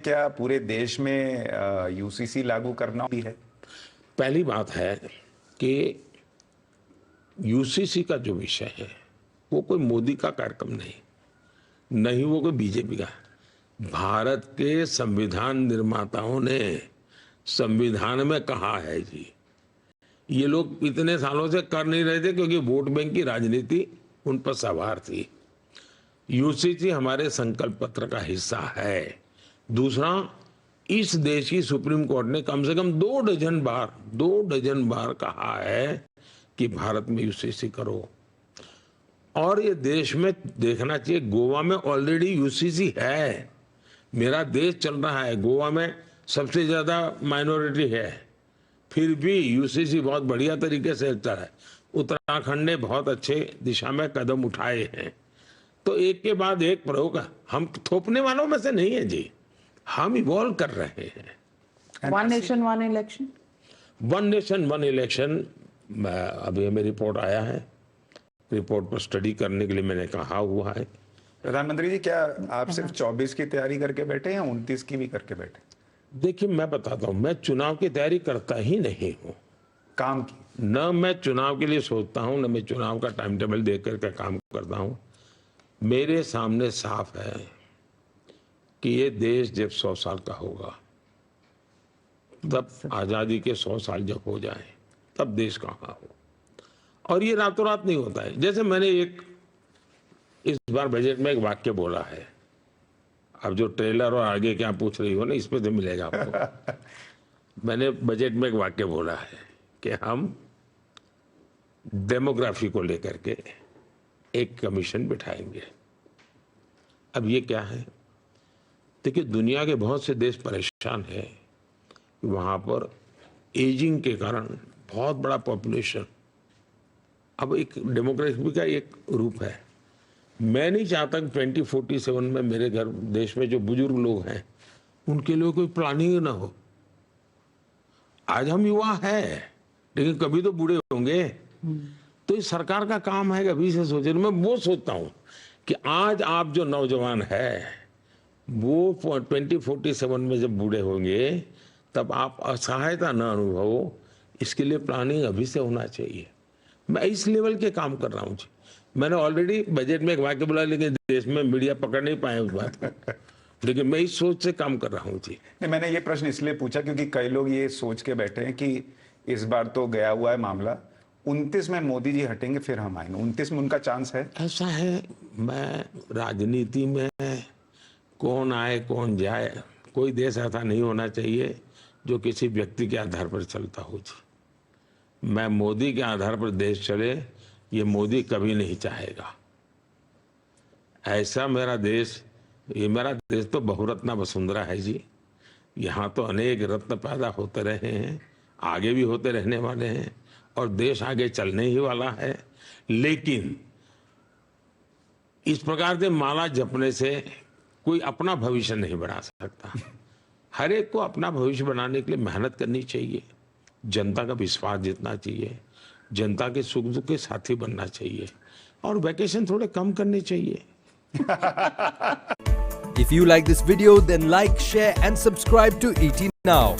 क्या पूरे देश में यूसीसी लागू करना भी है? पहली बात है कि यूसीसी का जो विषय है वो कोई मोदी का कार्यक्रम नहीं वो कोई बीजेपी का। भारत के संविधान निर्माताओं ने संविधान में कहा है जी, ये लोग इतने सालों से कर नहीं रहे थे क्योंकि वोट बैंक की राजनीति उन पर सवार थी। यूसीसी हमारे संकल्प पत्र का हिस्सा है। दूसरा, इस देश की सुप्रीम कोर्ट ने कम से कम 2 डजन बार कहा है कि भारत में यूसीसी करो। और ये देश में देखना चाहिए, गोवा में ऑलरेडी यूसीसी है। मेरा देश चल रहा है, गोवा में सबसे ज्यादा माइनॉरिटी है, फिर भी यूसीसी बहुत बढ़िया तरीके से चल रहा है। उत्तराखंड ने बहुत अच्छे दिशा में कदम उठाए हैं। तो एक के बाद एक प्रयोग, हम थोपने वालों में से नहीं है जी, हम इवॉल्व कर रहे हैं। One nation one election, one nation one election, अभी हमें रिपोर्ट आया है, रिपोर्ट पर स्टडी करने के लिए मैंने कहा हुआ है। प्रधानमंत्री जी, क्या आप सिर्फ 24 की तैयारी करके बैठे या 29 की भी करके बैठे? देखिए, मैं बताता हूँ, मैं चुनाव की तैयारी करता ही नहीं हूँ। काम की? न मैं चुनाव के लिए सोचता हूँ, न मैं चुनाव का टाइम टेबल देख करके काम करता हूँ। मेरे सामने साफ है कि ये देश जब 100 साल का होगा, तब आजादी के 100 साल जब हो जाए, तब देश कहाँ हो। और ये रातों रात नहीं होता है। जैसे मैंने इस बार बजट में एक वाक्य बोला है, अब जो ट्रेलर और आगे क्या पूछ रही हो ना, इसमें तो मिलेगा आपको। मैंने बजट में एक वाक्य बोला है कि हम डेमोग्राफी को लेकर के एक कमीशन बिठाएंगे। अब ये क्या है? देखिए, दुनिया के बहुत से देश परेशान हैं, वहाँ पर एजिंग के कारण बहुत बड़ा पॉपुलेशन, अब एक डेमोग्राफी का एक रूप है। मैं नहीं चाहता कि 2047 में मेरे घर देश में जो बुजुर्ग लोग हैं उनके लिए कोई प्लानिंग ना हो। आज हम युवा हैं, लेकिन कभी तो बूढ़े होंगे। तो इस सरकार का काम है कि अभी से सोचे। मैं वो सोचता हूँ कि आज आप जो नौजवान है वो 2047 में जब बूढ़े होंगे तब आप असहायता न अनुभव, इसके लिए प्लानिंग अभी से होना चाहिए। मैं इस लेवल के काम कर रहा हूँ जी। मैंने ऑलरेडी बजट में एक वाक्य बोला, लेकिन देश में मीडिया पकड़ नहीं पाए उस बात को, लेकिन मैं इस सोच से काम कर रहा हूँ जी। नहीं, मैंने ये प्रश्न इसलिए पूछा क्योंकि कई लोग ये सोच के बैठे हैं कि इस बार तो गया हुआ है मामला, 29 में मोदी जी हटेंगे फिर हम आएंगे। 29 में उनका चांस है? ऐसा है, मैं राजनीति में कौन आए कौन जाए, कोई देश ऐसा नहीं होना चाहिए जो किसी व्यक्ति के आधार पर चलता हो जी। मैं मोदी के आधार पर देश चले, ये मोदी कभी नहीं चाहेगा। ऐसा मेरा देश, ये मेरा देश तो बहुरत्ना वसुंधरा है जी। यहाँ तो अनेक रत्न पैदा होते रहे हैं, आगे भी होते रहने वाले हैं, और देश आगे चलने ही वाला है। लेकिन इस प्रकार से माला जपने से कोई अपना भविष्य नहीं बना सकता। हर एक को अपना भविष्य बनाने के लिए मेहनत करनी चाहिए, जनता का विश्वास जीतना चाहिए, जनता के सुख दुख के साथी बनना चाहिए, और वैकेशन थोड़े कम करने चाहिए। If you like this video, then like, share and subscribe to ET Now.